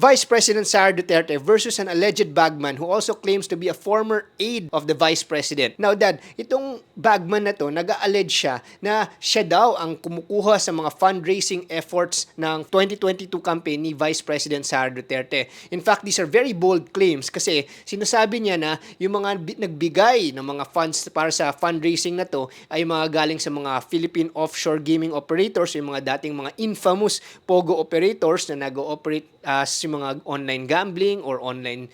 Vice President Sara Duterte versus an alleged bagman who also claims to be a former aide of the Vice President. Now, Dad, itong bagman na to, nag-allege siya na siya daw ang kumukuha sa mga fundraising efforts ng 2022 campaign ni Vice President Sara Duterte. In fact, these are very bold claims kasi sinasabi niya na yung mga nagbigay ng mga funds para sa fundraising na to ay mga galing sa mga Philippine offshore gaming operators, yung mga dating mga infamous POGO operators na nag-ooperate sa mga online gambling or online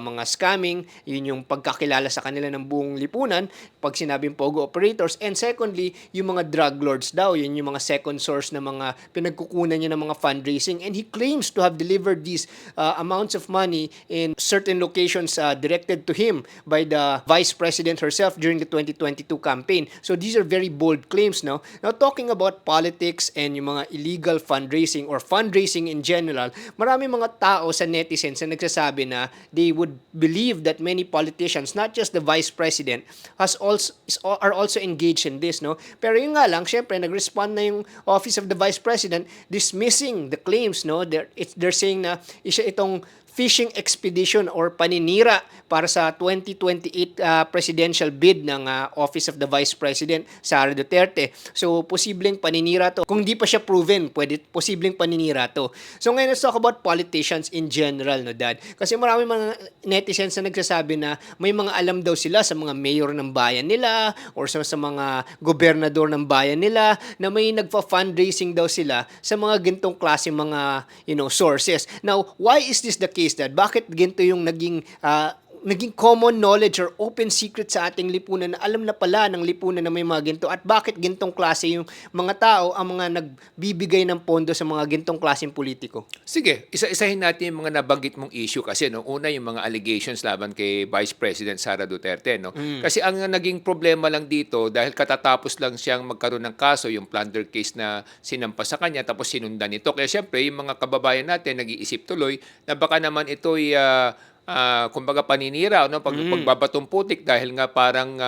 mga scamming. Yun yung pagkakilala sa kanila ng buong lipunan pag sinabing POGO operators. And secondly, yung mga drug lords daw, yun yung mga second source na mga pinagkukunan niya ng mga fundraising. And he claims to have delivered these amounts of money in certain locations directed to him by the Vice President herself during the 2022 campaign. So these are very bold claims now. Now, talking about politics and yung mga illegal fundraising or fundraising in general, marami mga tao sa netizens na nagsasabi na they would believe that many politicians, not just the Vice President, are also engaged in this, no? Pero yun nga lang, syempre, nag-respond na yung Office of the Vice President dismissing the claims, no? They're saying na isa itong fishing expedition or paninira para sa 2028 presidential bid ng Office of the Vice President, Sara Duterte. So, posibleng paninira to. Kung di pa siya proven, posibleng paninira to. So, ngayon, let's talk about politicians in general, no, Dad? Kasi marami mga netizens na nagsasabi na may mga alam daw sila sa mga mayor ng bayan nila or sa mga gobernador ng bayan nila na may nagpa-fundraising daw sila sa mga gintong klase mga, sources. Now, why is this the case, Dad? Bakit ginto yung naging common knowledge or open secret sa ating lipunan na alam na pala ng lipunan na may mga ginto, at bakit gintong klase yung mga tao ang mga nagbibigay ng pondo sa mga gintong klaseng politiko? Sige, isa-isahin natin yung mga nabanggit mong issue kasi una yung mga allegations laban kay Vice President Sara Duterte, no. Kasi ang naging problema lang dito dahil katatapos lang siyang magkaroon ng kaso, yung plunder case na sinampa sa kanya tapos sinundan nito. Kaya syempre yung mga kababayan natin nag-iisip tuloy na baka naman ito'y kumbaga paninira, no, pagbabatong putik dahil nga parang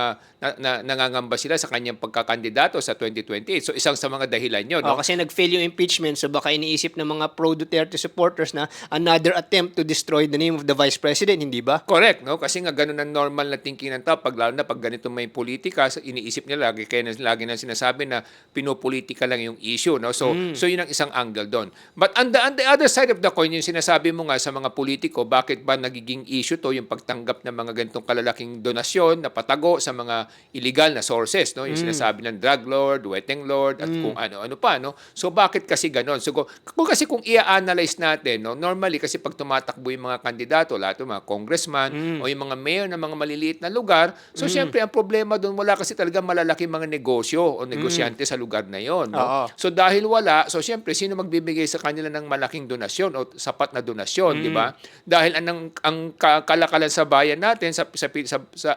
nangangamba sila sa kanyang pagkakandidato sa 2028. So isang sa mga dahilan 'yon, no? Kasi nag-fail yung impeachment, so baka iniisip ng mga pro-Duterte supporters na another attempt to destroy the name of the Vice President, hindi ba? Correct, no? Kasi nga ganun ang normal na thinking ng tao lalo na pag ganito may politika, iniisip nila lagi na sinasabi na pinopolitika lang yung issue, no? So yun ang isang angle doon. But on the other side of the coin, yung sinasabi mo nga sa mga politiko, bakit ba nagiging issue to yung pagtanggap ng mga ganitong kalalaking donasyon na patago sa mga illegal na sources, no? Yung sinasabi ng drug lord, wedding lord, at kung ano-ano pa, no? So bakit kasi ganon? So kung i-analyze natin, no, normally kasi pag tumatakbo yung mga kandidato, lahat ng mga congressman o yung mga mayor ng mga maliliit na lugar, so syempre ang problema doon, wala kasi talaga malalaking mga negosyo o negosyante sa lugar na yon, no? So dahil wala, so syempre sino magbibigay sa kanila ng malaking donasyon o sapat na donasyon, di ba? Dahil ang kalakalan sa bayan natin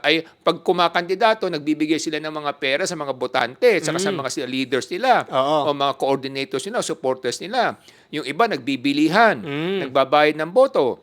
ay pag kumakandidato, nagbibigay sila ng mga pera sa mga botante, saka sa mga leaders nila, o mga coordinators nila, supporters nila. Yung iba nagbibilihan, nagbabayad ng boto.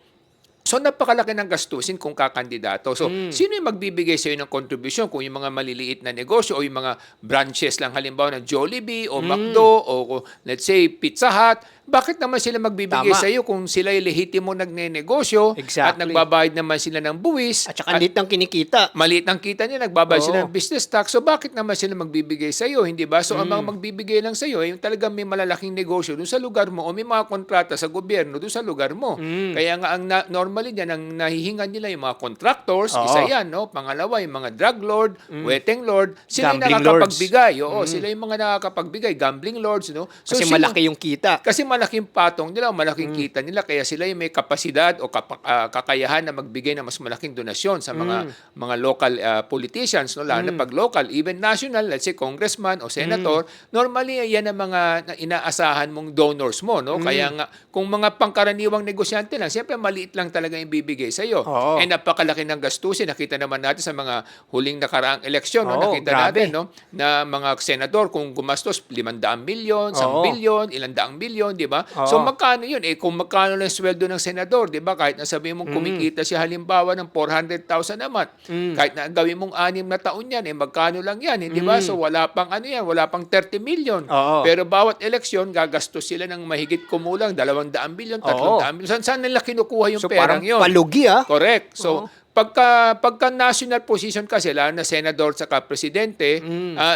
So, napakalaki ng gastusin kung kakandidato. So, sino yung magbibigay sa iyo ng contribution? Kung yung mga maliliit na negosyo o yung mga branches lang, halimbawa ng Jollibee o McDo o let's say Pizza Hut, bakit naman sila magbibigay sa iyo kung sila ay lehitimo nagnenegosyo at nagbabayad naman sila ng buwis? At saka maliit ang kinikita. Maliit ang kita niya, nagbabayad sila ng business tax. So, bakit naman sila magbibigay sa iyo? Hindi ba? So, ang mga magbibigay lang sa iyo ay yung talagang may malalaking negosyo doon sa lugar mo o may mga kontrata sa gobyerno doon sa lugar mo. Kaya nga, ang normally dyan, ang nahihingan nila yung mga contractors, isa yan, no? Pangalawa, yung mga drug lord, wedding lord, sila yung nakakapagbigay. Oo, sila yung mga nakakapagbigay, gambling lords, no? So, kasi malaki yung kita. Kasi malaking patong nila, malaking kita nila, kaya sila yung may kapasidad o kakayahan na magbigay ng mas malaking donasyon sa mga local politicians, no? Lalo na pag local, even national, let's say congressman o senator, normally yan ang mga inaasahan mong donors mo, no? Kaya nga, kung mga pangkaraniwang negosyante lang, siyempre maliit lang talaga yung bibigay sa iyo. And napakalaki ng gastusin. Nakita naman natin sa mga huling nakaraang eleksyon, no? Nakita natin, no, na mga senador kung gumastos 500 milyon, 1 bilyon, ilang daang bilyon, di di ba? Oo. So magkano yun? Kung magkano lang sweldo ng senador, di ba? Kahit na sabihin mong kumikita siya halimbawa ng 400,000 a month, kahit na gawin mong 6 na taon yan, magkano lang yan, di ba? So wala pang wala pang 30 million. Oo. Pero bawat eleksyon, gagastos sila ng mahigit kumulang 200 billion, 300 billion. Saan nila kinukuha yung So perang parang yun? palugi Correct. So, pagka national position kasi, lalo na senador saka presidente,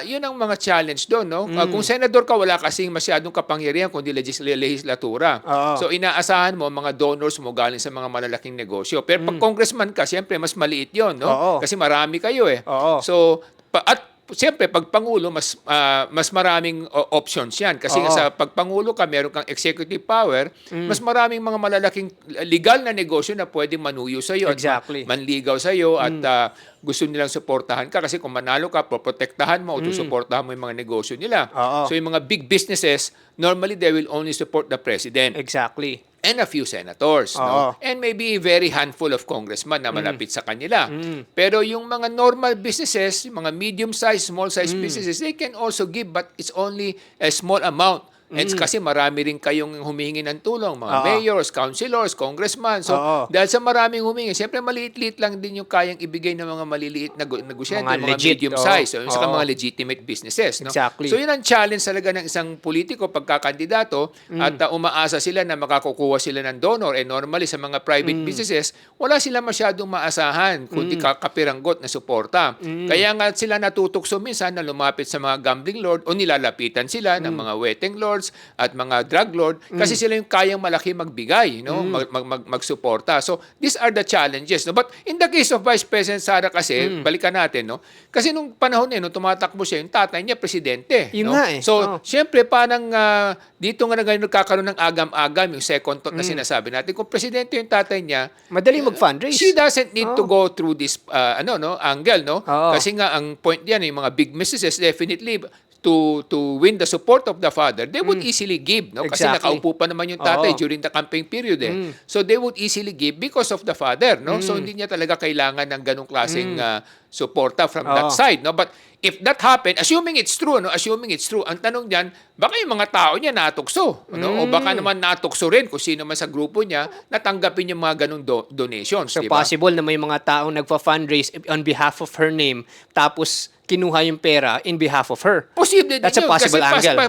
yun ang mga challenge doon, no? Kung senador ka, wala kasing masyadong kapangyarihan kundi legislatura. Oo. So, inaasahan mo, mga donors mo galing sa mga malalaking negosyo. Pero pag congressman ka, siyempre, mas maliit yun, no? Oo. Kasi marami kayo eh. Oo. So, at siyempre, pag Pangulo, mas maraming options yan. Kasi Oo. sa pagpangulo ka, meron kang executive power, mas maraming mga malalaking legal na negosyo na pwedeng manuyo sa iyo Exactly. at manligaw sa iyo at gusto nilang suportahan ka. Kasi kung manalo ka, poprotektahan mo o susuportahan mo yung mga negosyo nila. Oo. So yung mga big businesses, normally they will only support the president Exactly. and a few senators, Oo. no? And maybe a very handful of congressmen na malapit sa kanila. Pero yung mga normal businesses, yung mga medium-sized, small-sized businesses, they can also give but it's only a small amount. And kasi marami rin kayong humihingi ng tulong, mga Oo. mayors, councilors, congressmen. So, Oo. dahil sa maraming humingi, siyempre maliit-liit lang din yung kayang ibigay ng mga maliliit na negosyante, Mga mga legit, medium-sized, oo. saka Oo. mga legitimate businesses. No? Exactly. So, yun ang challenge talaga ng isang politiko pagkakandidato at umaasa sila na makakukuha sila ng donor. And normally, sa mga private businesses, wala sila masyadong maasahan kundi kapiranggot na suporta. Kaya nga sila natutokso minsan na lumapit sa mga gambling lord o nilalapitan sila ng mga wedding lords at mga drug lord kasi sila yung kayang malaki magbigay, no? Magsuporta. So, these are the challenges. No? But in the case of Vice President Sara kasi, balikan natin, no? Kasi nung panahon nung tumatakbo siya, yung tatay niya, presidente. Yun no? nga eh. So, syempre, parang dito nga na ngayon nagkakaroon ng agam-agam, yung second thought na sinasabi natin. Kung presidente yung tatay niya, Madali mag-fundraise. she doesn't need to go through this angle, no? Oo. Kasi nga ang point diyan yung mga big businesses definitely to win the support of the father, they would easily give, no? Kasi Exactly. nakaupo pa naman yung tatay Oo. during the campaign period eh. So they would easily give because of the father, no? So hindi niya talaga kailangan ng ganung klaseng suporta from that Oo. side, no? But if that happened, assuming it's true, no? Assuming it's true, ang tanong diyan, baka yung mga tao niya natukso, no? O baka naman natukso rin kung sino man sa grupo niya natanggapin yung mga ganung donations, So di ba? possible na may mga taong nagfa-fundraise on behalf of her name tapos kinuha yung pera in behalf of her. Posible din That's a yun. possible Kasi angle.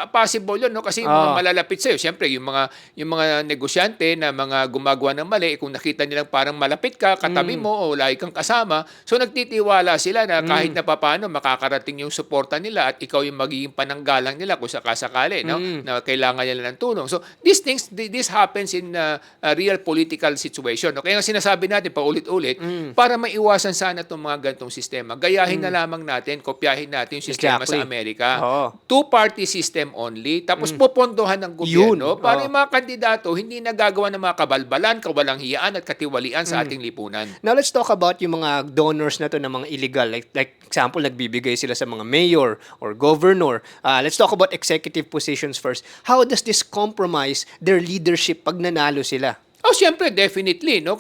possible yun, no? Kasi yung mga malalapit sa'yo, siyempre, yung mga negosyante na mga gumagawa ng mali, kung nakita nilang parang malapit ka, katabi mo, o lagi kang kasama, so nagtitiwala sila na kahit na papano, makakarating yung suporta nila at ikaw yung magiging pananggalang nila kung sakasakali, no? Na kailangan nila ng tulong. So, these things, this happens in a real political situation. No? Kaya nga sinasabi natin, paulit-ulit, para maiwasan sana itong mga ganitong sistema. Gayahin na lamang natin, kopyahin natin yung sistema Exactly. sa Amerika. Oo. Two-party system only, tapos popondohan ng gobyerno Yun. para Oo. yung mga kandidato hindi nagagawa ng mga kabalbalan, kawalanghiyaan at katiwalian sa ating lipunan. Now let's talk about yung mga donors na to na mga illegal. Like example, nagbibigay sila sa mga mayor or governor. Let's talk about executive positions first. How does this compromise their leadership pag nanalo sila? Oh, siyempre, definitely, no?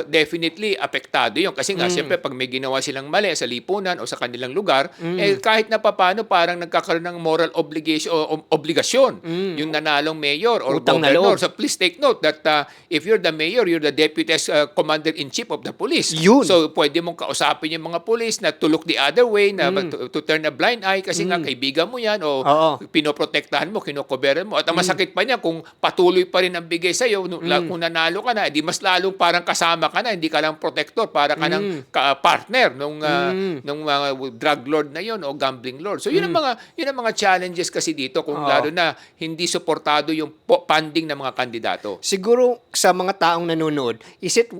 Definitely apektado 'yon kasi nga siyempre pag may ginawa silang mali sa lipunan o sa kanilang lugar, kahit na papaano parang nagkakaroon ng moral obligation o obligasyon yung nanalong mayor or Utang na governor. loob. So please take note that if you're the mayor, you're the deputy commander-in-chief of the police. Yun. So pwede mong kausapin yung mga police na to look the other way, na to turn a blind eye kasi nga kaibigan mo yan o Oo. pinoprotektahan mo, kinokoberan mo. At ang masakit pa niya kung patuloy pa rin ang bigay sa'yo, kung nanalo ka na, di mas lalong parang kasama ka na, hindi ka lang protector, para ka ng partner nung mga drug lord na yon o gambling lord. So yun ang mga challenges kasi dito kung lalo na hindi suportado yung funding ng mga kandidato. Siguro sa mga taong nanonood, is it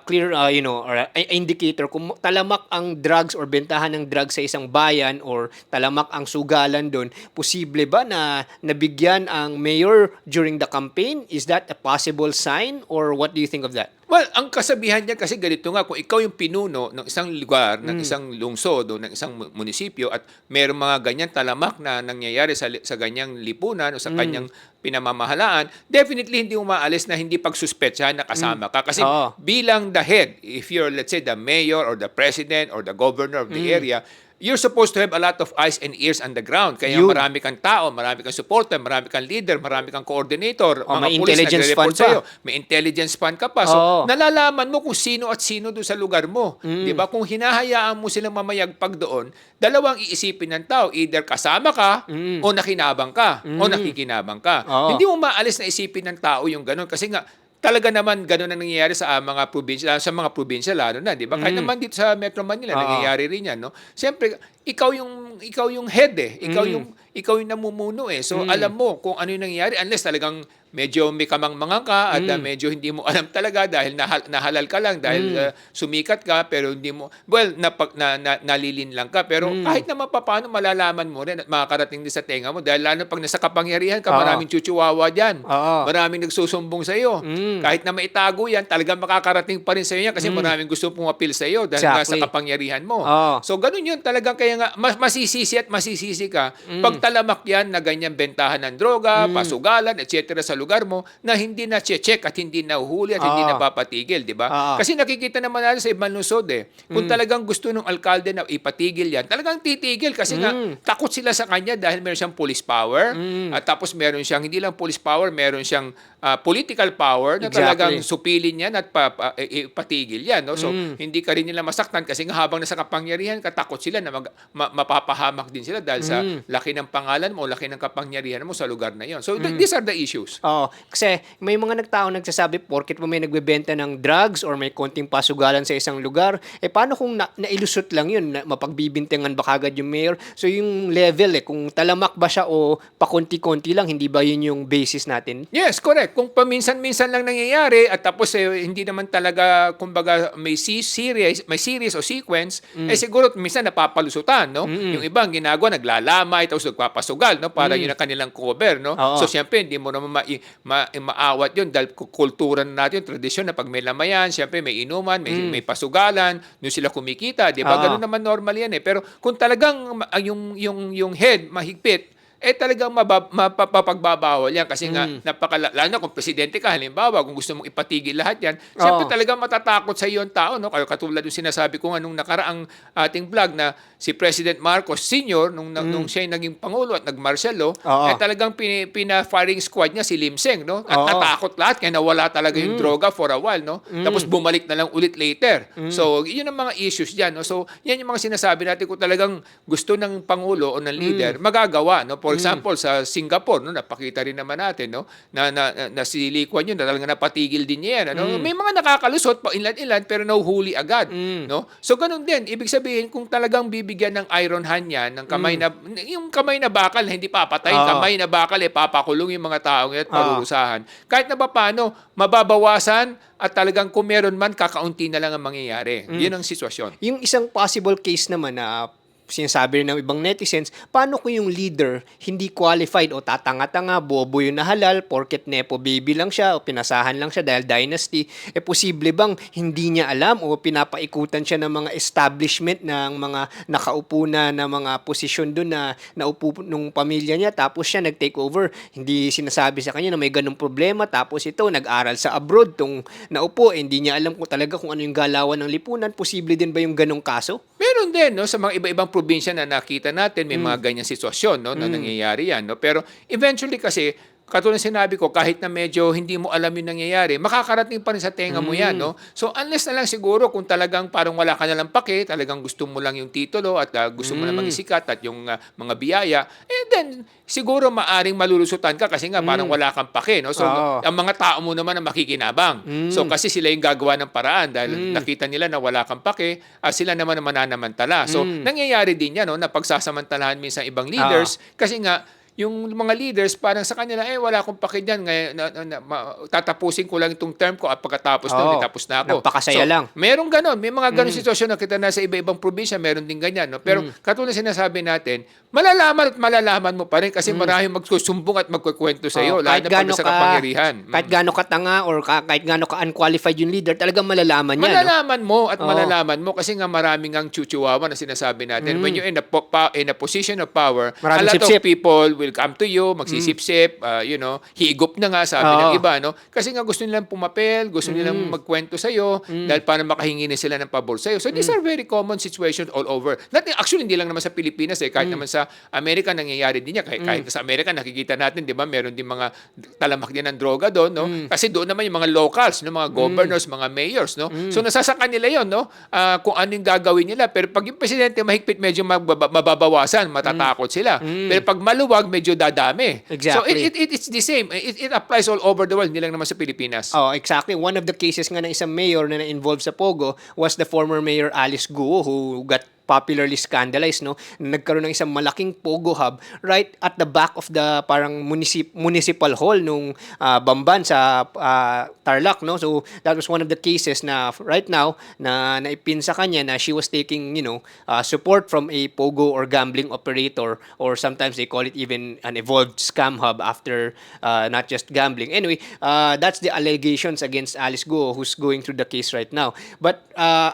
clear or indicator kung talamak ang drugs or bentahan ng drugs sa isang bayan or talamak ang sugalan doon, posible ba na nabigyan ang mayor during the campaign? Is that a possible sign or what do you think of that? Well, ang kasabihan niya kasi ganito nga, kung ikaw yung pinuno ng isang lugar, ng isang lungsod o ng isang munisipyo at mayroong mga ganyan talamak na nangyayari sa ganyang lipunan o sa kanyang pinamamahalaan, definitely hindi umaalis na hindi pagsuspetsahan na kasama ka. Kasi Oo. bilang the head, if you're, let's say, the mayor or the president or the governor of the area, you're supposed to have a lot of eyes and ears on the ground. Kaya Yun. marami kang tao, marami kang supporter, marami kang leader, marami kang coordinator, mga may police intelligence nagre-report fund pa. sa'yo. May intelligence fund ka pa. So, Oo. nalalaman mo kung sino at sino doon sa lugar mo. Di ba? Kung hinahayaan mo silang mamayagpag doon, dalawang iisipin ng tao. Either kasama ka o nakinabang ka o nakikinabang ka. Oo. Hindi mo maalis na isipin ng tao yung ganun. Kasi nga, talaga naman ganun ang nangyayari sa mga probinsya lalo na, 'di ba? Kahit naman dito sa Metro Manila nangyayari rin 'yan, no? Siyempre, ikaw yung head eh. Ikaw yung namumuno eh. So alam mo kung ano yung nangyayari unless talagang medyo may kamangmangan ka at medyo hindi mo alam talaga dahil nahalal ka lang dahil sumikat ka pero hindi mo nalilin lang ka pero kahit naman paano malalaman mo rin at makakarating din sa tenga mo dahil lalo pag nasa kapangyarihan ka maraming chuchuwawa diyan. Maraming nagsusumbong sa iyo. Kahit na maitago yan, talagang makakarating pa rin sa iyo yan kasi maraming gusto pumapil sa iyo dahil nga sa kapangyarihan mo. So ganun yun talagang kaya nga masisisi ka pag talamak yan na ganyan bentahan ng droga, pasugalan, etc. sa lugar mo na hindi na check at hindi na uhuli at hindi na papatigil, di ba? Kasi nakikita naman natin sa ibang lungsod eh. Kung talagang gusto ng alkalde na ipatigil yan, talagang titigil kasi nga takot sila sa kanya dahil meron siyang police power at tapos meron siyang hindi lang police power, meron siyang political power na talagang supilin yan at ipatigil yan. No? So, hindi ka rin nila masaktan kasi nga habang nasa kapangyarihan, katakot sila na mapapahamak din sila dahil sa laki ng pangalan mo, laki ng kapangyarihan mo sa lugar na yon. So, these are the issues. Kasi may mga nagsasabi, porket mo may nagbebenta ng drugs or may konting pasugalan sa isang lugar, paano kung nailusot lang yun, na mapagbibintangan ba kagad yung mayor? So, yung level kung talamak ba siya o pakonti-konti lang, hindi ba yun yung basis natin? Yes, correct. Kung paminsan-minsan lang nangyayari at tapos hindi naman talaga kumbaga may series o sequence, siguro minsan napapalusutan, no? Yung ibang ginagawa naglalamay tapos nagpapasugal, no? Para yun ang kanilang cover, no? So siyempre hindi mo naman maawat yun dahil kultura na natin, tradisyon na pag may lamayan, siyempre may inuman, may pasugalan, doon sila kumikita, di ba? Ganun naman normal yan eh. Pero kung talagang yung head mahigpit, talagang mapapagbabawal yan kasi nga lalo na kung presidente ka halimbawa kung gusto mong ipatigil lahat yan siyempre talagang matatakot sa iyo ang tao, no? Kaya katulad ng sinasabi ko nga nung nakaraang ating vlog na si President Marcos Sr. nung siya naging Pangulo at nag-martial law talagang pina-firing squad niya si Lim Seng, no? At natakot lahat kaya nawala talaga yung droga for a while, no? Tapos bumalik na lang ulit later. So yun ang mga issues diyan, no? So yan yung mga sinasabi natin kung talagang gusto ng Pangulo o ng leader magagawa, no? For example, sa Singapore, no, napakita rin naman natin, no, na si Lee Kuan Yew na talagang napatigil din niya yan. Ano? May mga nakakalusot pa ilan-ilan pero nahuhuli agad, no? So ganun din, ibig sabihin kung talagang bibigyan ng iron hand yan, ng kamay na yung kamay na bakal na hindi papatay, kamay na bakal papakulong yung mga taong yan at parurusahan. Kahit na paano mababawasan at talagang kung meron man kakaunti na lang ang mangyayari. Yun ang sitwasyon. Yung isang possible case naman na sinasabi rin ng ibang netizens, paano kung yung leader hindi qualified o tatanga-tanga, bobo yung nahalal, porket nepo baby lang siya o pinasahan lang siya dahil dynasty, posible bang hindi niya alam o pinapaikutan siya ng mga establishment ng mga nakaupo na mga posisyon doon na naupo nung pamilya niya tapos siya nag-take over, hindi sinasabi sa kanya na may ganung problema tapos ito nag-aral sa abroad tong naupo, hindi niya alam kung talaga kung ano yung galawan ng lipunan, posible din ba yung ganung kaso? Meron din, no, sa mga iba-ibang probinsya na nakita natin, may mga ganyang sitwasyon, no, na nangyayari yan, no. Pero eventually kasi katulad sinabi ko, kahit na medyo hindi mo alam yung nangyayari, makakarating pa rin sa tenga mo yan, no? So, unless na lang siguro kung talagang parang wala ka na lang pake, talagang gusto mo lang yung titulo at gusto mo na maging sikat at yung mga biyaya, then siguro maaring malulusutan ka kasi nga parang wala kang pake, no? So, ang mga tao mo naman ang makikinabang. So, kasi sila yung gagawa ng paraan dahil nakita nila na wala kang pake, sila naman ang mananamantala. So, nangyayari din yan, no? Na pagsasamantalahan minsan ibang leaders kasi nga yung mga leaders, parang sa kanila, wala akong pake dyan. Tatapusin ko lang itong term ko at pagkatapos doon, tapos na ako. Nagpakasaya lang. Merong ganon. May mga ganon sitwasyon na kita na sa iba-ibang probinsya, meron din ganyan. No? Pero katulad sinasabi natin, malalaman mo pa rin kasi maraming magsusumbong at magkukwento sa iyo, lalo na pag sa kapangyarihan. Kahit gaano ka tanga or kahit gaano ka unqualified yung leader, talagang malalaman niya. Malalaman mo at malalaman mo kasi nga maraming ang chuchuwawa na sinasabi natin. When you're in a position of power, maraming a lot of people will come to you, magsisip-sip, higop na nga sabi ng Oo. iba, no? Kasi nga gusto nilang pumapel, gusto nilang magkwento sa'yo dahil para makahingi na sila ng pabor sa'yo. So these are very common situations all over. Actually, hindi lang naman sa Pilipinas kahit naman sa Amerika nangyayari din yan. Kahit sa Amerika nakikita natin, 'di ba? Meron din mga talamak din ng droga doon, no? Kasi doon naman yung mga locals, no, mga governors, mga mayors, no? So nasasaka nila 'yon, no? Kung ano yung gagawin nila. Pero pag yung presidente mahigpit, medyo mababawasan, matatakot sila. Pero pag maluwag, medyo dadami. So Exactly. it's the same. It applies all over the world, hindi lang naman sa Pilipinas. Oh, exactly. One of the cases nga ng isang mayor na na-involved sa Pogo was the former mayor Alice Guo, who got popularly scandalized, no? Nagkaroon ng isang malaking Pogo hub right at the back of the parang municipal hall nung Bamban sa Tarlac, no? So that was one of the cases na right now na naipin sa kanya na she was taking, support from a Pogo or gambling operator, or sometimes they call it even an evolved scam hub after not just gambling. Anyway, that's the allegations against Alice Guo, who's going through the case right now. But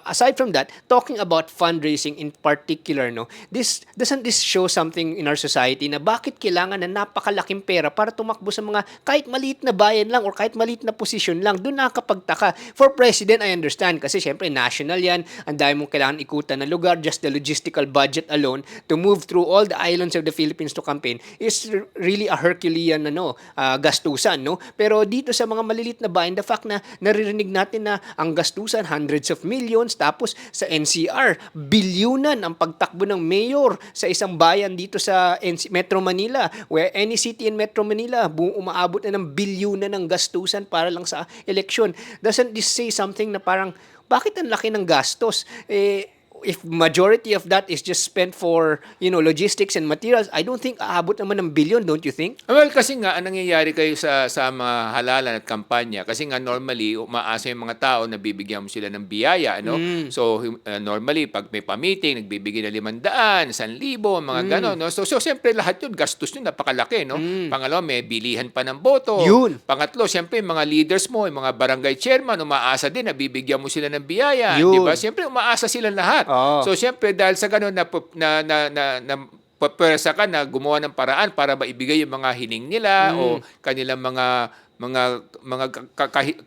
aside from that, talking about fundraising in particular, no, doesn't this show something in our society na bakit kailangan na napakalaking pera para tumakbo sa mga kahit maliit na bayan lang or kahit maliit na posisyon lang? Doon nakakapagtaka. For president, I understand, kasi syempre national yan, ang dami mong kailangan ikutan na lugar, just the logistical budget alone to move through all the islands of the Philippines to campaign is really a Herculean gastusan, no? Pero dito sa mga maliliit na bayan, the fact na naririnig natin na ang gastusan hundreds of millions, tapos sa NCR bilyunan ang pagtakbo ng mayor sa isang bayan dito sa Metro Manila, where any city in Metro Manila umaabot na ng bilyunan ng gastusan para lang sa eleksyon. Doesn't this say something na parang bakit ang laki ng gastos? If majority of that is just spent for, logistics and materials, I don't think aabot naman ng billion, don't you think? Well, kasi nga, ang nangyayari kayo sa mga halalan at kampanya, kasi nga normally, umaasa yung mga tao na bibigyan mo sila ng biyaya, no? So, normally, pag may pa-meeting, nagbibigay na 500, 1,000, mga gano'n, no? So, siyempre, lahat yun, gastos yun, napakalaki, no? Pangalawa, may bilihan pa ng boto. Yun. Pangatlo, siyempre, yung mga leaders mo, yung mga barangay chairman, umaasa din na bibigyan mo sila ng biyaya. Yun. Di ba? Siyempre, umaasa sila lahat. Oo. So, siyempre, dahil sa gano'n papersa ka na gumawa ng paraan para maibigay yung mga hiling nila o kanilang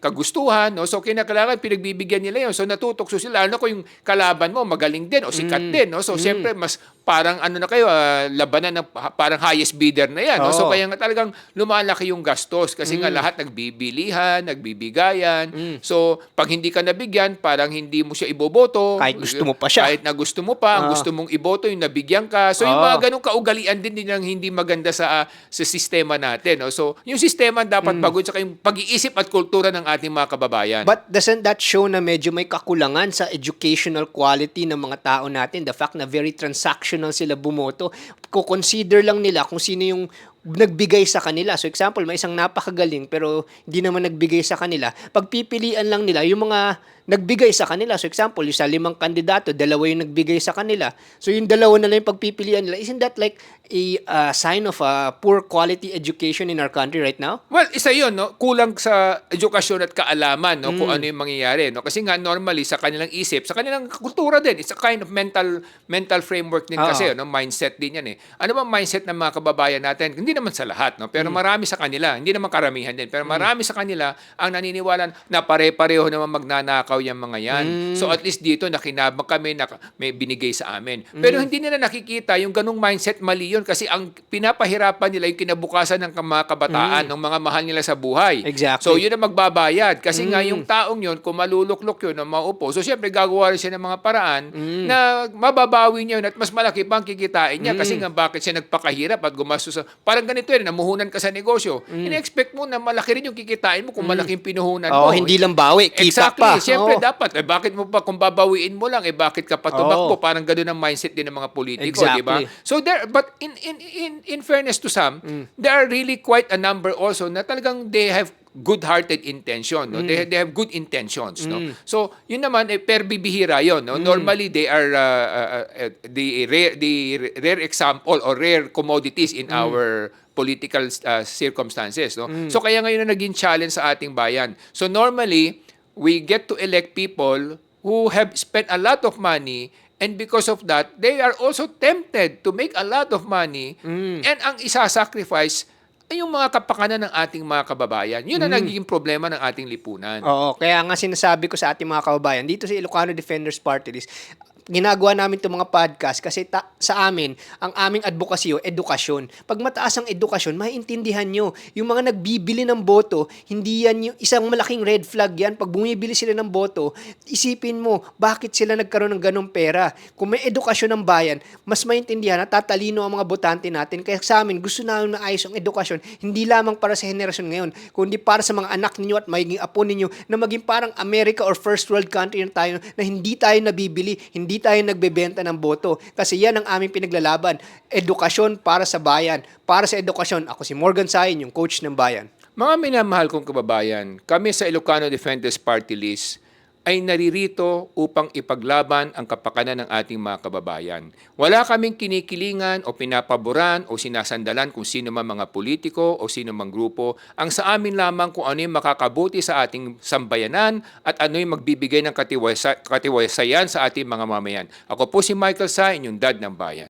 kagustuhan, no? So kinakailangan pinagbibigyan nila 'yon. So natutokso sila, ano ko yung kalaban mo magaling din o sikat din, no? So siyempre mas parang na kayo, labanan ng parang highest bidder na 'yan, no? So Oo. kaya nga talagang lumalaki yung gastos kasi nga lahat nagbibilihan, nagbibigayan. So pag hindi ka nabigyan, parang hindi mo siya iboboto. Kahit gusto mo pa siya. Kahit na gusto mo pa, ang gusto mong iboto yung nabigyan ka. So yung mga ganung kaugalian din ang hindi maganda sa sistema natin, no? So yung sistema dapat bago sa yung pag-iisip at kultura ng ating mga kababayan. But doesn't that show na medyo may kakulangan sa educational quality ng mga tao natin? The fact na very transactional sila bumoto. Kukonsider lang nila kung sino yung nagbigay sa kanila. So example, may isang napakagaling pero hindi naman nagbigay sa kanila. Pagpipilian lang nila yung mga nagbigay sa kanila. So example, yung sa 5 kandidato, 2 yung nagbigay sa kanila. So yung 2 na lang yung pagpipilian nila. Isn't that like a sign of a poor quality education in our country right now? Well, isa yun, no? Kulang sa edukasyon at kaalaman, no? Kung ano yung mangyayari, no? Kasi nga normally sa kanilang isip, sa kanilang kultura din, it's a kind of mental framework din kasi, no? Mindset din yan eh. Ano ba mindset ng mga kababayan natin? Hindi naman sa lahat, no? Pero marami sa kanila, hindi naman karamihan din, pero marami sa kanila ang naniniwala na pare-pareho naman magnanakaw yung mga yan. So at least dito nakinabang kami na may binigay sa amin. Pero hindi nila nakikita yung ganung mindset, mali yun kasi ang pinapahirapan nila yung kinabukasan ng mga kabataan, ng mga mahal nila sa buhay. Exactly. So yun ang magbabayad kasi nga yung taong yun, kung maluluklok yun na maupo, so syempre gagawa rin siya ng mga paraan na mababawi niya yun at mas malaki pang kikitain niya kasi nga bakit siya nagpakahirap at gumastos parang ganito yun, namuhunan ka sa negosyo. Ina-expect mo na malaki rin yung kikitain mo kung malaking pinuhunan mo. Hindi lang bawi, kita Exactly. pa. Siyempre dapat. Bakit mo pa, kung babawiin mo lang, bakit ka pa tumakbo? Parang ganoon ang mindset din ng mga politiko, Exactly. di ba? So but in fairness to some, there are really quite a number also na talagang they have good-hearted intention, no? They have good intentions, no? So, yun naman per bibihira yon, no? Normally they are the rare example or rare commodities in our political circumstances, no? So kaya ngayon na naging challenge sa ating bayan. So normally we get to elect people who have spent a lot of money And because of that, they are also tempted to make a lot of money. And ang isa-sacrifice ay yung mga kapakanan ng ating mga kababayan. Yun ang nagiging problema ng ating lipunan. Oo, kaya nga sinasabi ko sa ating mga kababayan, dito sa Ilocano Defenders Party List, ginagawa namin itong mga podcast kasi sa amin, ang aming advokasyo, edukasyon. Pag mataas ang edukasyon, maiintindihan nyo. Yung mga nagbibili ng boto, hindi yan yung isang malaking red flag yan. Pag bumibili sila ng boto, isipin mo, bakit sila nagkaroon ng ganong pera? Kung may edukasyon ng bayan, mas maintindihan at tatalino ang mga botante natin. Kaya sa amin, gusto namin na ayos ang edukasyon, hindi lamang para sa henerasyon ngayon, kundi para sa mga anak ninyo at magiging apo ninyo na maging parang America or first world country na tayo, na hindi tayo nabibili, hindi tayo nagbebenta ng boto. Kasi yan ang aming pinaglalaban. Edukasyon para sa bayan. Para sa edukasyon, ako si Morgan Sain, yung coach ng bayan. Mga minamahal kong kababayan, kami sa Ilocano Defenders Party List ay naririto upang ipaglaban ang kapakanan ng ating mga kababayan. Wala kaming kinikilingan o pinapaboran o sinasandalan kung sino man mga politiko o sino mang grupo. Ang sa amin lamang kung ano yung makakabuti sa ating sambayanan at ano yung magbibigay ng katiwasayan sa ating mga mamayan. Ako po si Michael Sa, inyong dad ng bayan.